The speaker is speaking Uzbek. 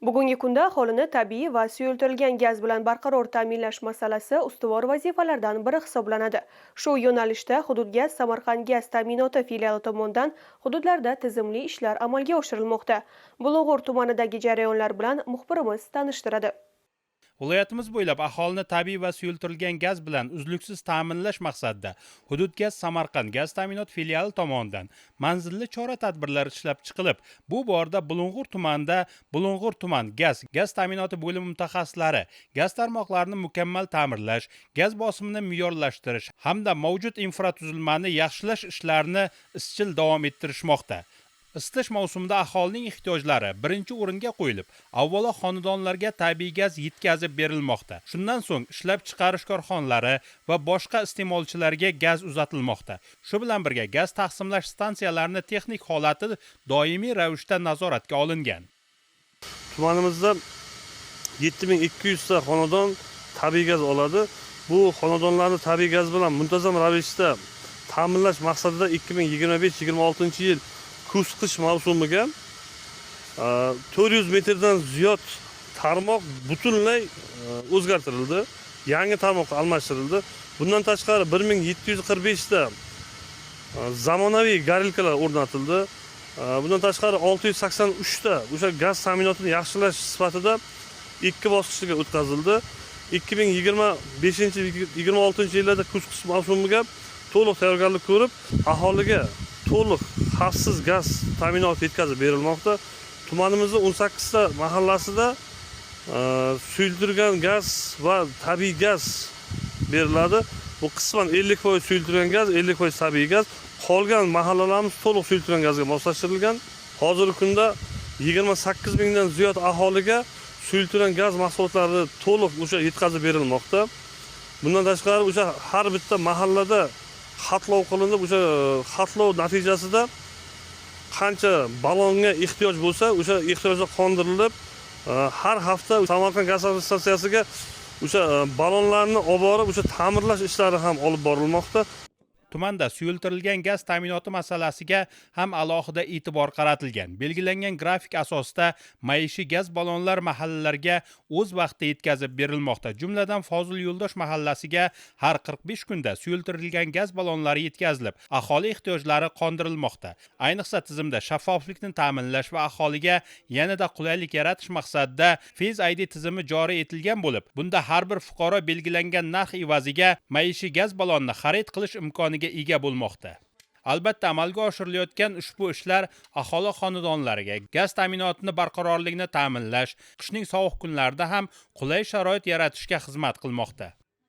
Bugungi kunda aholini tabiiy va suyultirilgan gaz bilan barqaror ta'minlash masalasi ustuvor vazifalardan biri hisoblanadi. Shu yo'nalishda Hududgaz Samarqand gaz ta'minoti filiali tomonidan hududlarda tizimli ishlar amalga oshirilmoqda. Bulung'ur tumanidagi jarayonlar bilan muxbirimiz tanishtiradi. Viloyatimiz bo'ylab aholini tabiiy va suyultirilgan gaz bilan uzluksiz ta'minlash maqsadida Hududgaz Samarqand gaz ta'minot filiali tomonidan manzilli chora-tadbirlar ishlab chiqilib, bu borada Bulung'ur tumanida Bulung'ur tuman gaz ta'minoti bo'limi mutaxassislari gaz tarmoqlarini mukammal ta'mirlash, gaz bosimini me'yorlashtirish hamda mavjud infratuzilmani yaxshilash ishlarini izchil davom ettirishmoqda. Isitish mavsumida aholining ehtiyojlari birinchi o'ringa qo'yilib, avvalo xonadonlarga tabiiy gaz yetkazib berilmoqda. Shundan so'ng ishlab chiqarish korxonalari va boshqa iste'molchilarga gaz uzatilmoqda. Shu bilan birga gaz taqsimlash stansiyalarining texnik holati doimiy ravishda nazoratga olingan. Tumanimizda 7200 ta xonadon tabiiy gaz oladi. Bu xonadonlarni tabiiy gaz bilan muntazam ravishda ta'minlash maqsadida 2025-26 yil kuz-qish mavsumiga 400 metrdan ziyod tarmoq butunlay o'zgartirildi. Yangi tarmoqqa almashtirildi. Bundan tashqari 1745 ta zamonaviy garilkalar o'rnatildi. Bundan tashqari 683 ta o'sha gaz ta'minotini yaxshilash sifatida ikki bosqichga o'tkazildi. 2025-26 yillarda kuz-qish mavsumiga to'liq tayyorgarlik ko'rib, aholiga to'liq xavfsiz gaz ta'minoti yetkazib berilmoqda. Tumanimizda 18 ta mahallasida suyultirilgan gaz va tabiiy gaz beriladi. Bu qisman 50% suyultirilgan gaz, 50% tabiiy gaz. Qolgan mahallalarimiz to'liq suyultirilgan gazga moslashtirilgan. Hozirgi kunda 28 mingdan ziyod aholiga suyultirilgan gaz mahsulotlari to'liq o'sha yetkazib berilmoqda. Bundan tashqari o'sha har bitta mahallada xatlov qilindi. O'sha xatlov natijasida qancha ballonga ehtiyoj bo'lsa, o'sha ehtiyojlar qondirilib, har hafta Samarqand gaz stansiyasiga o'sha ballonlarni olib borib, o'sha ta'mirlash ishlari ham olib borilmoqda. Tumanda suyultirilgan gaz ta'minoti masalasiga ham alohida e'tibor qaratilgan. Belgilangan grafik asosida maishiy gaz ballonlar mahallalarga o'z vaqtida yetkazib berilmoqda. Jumladan Fozil Yo'ldosh mahallasiga har 45 kunda suyultirilgan gaz ballonlari yetkazilib, aholi ehtiyojlari qondirilmoqda. Ayniqsa tizimda shaffoflikni ta'minlash va aholiga yanada qulaylik yaratish maqsadida Fez ID tizimi joriy etilgan bo'lib, bunda har bir fuqaro belgilangan narx evaziga maishiy gaz ballonni xarid qilish imkoniga ega bo'lmoqda. Albatta amalga oshirilayotgan ushbu ishlar aholi xonadonlariga gaz ta'minotini barqarorligini ta'minlash, qishning sovuq kunlarida ham qulay sharoit yaratishga xizmat qilmoqda.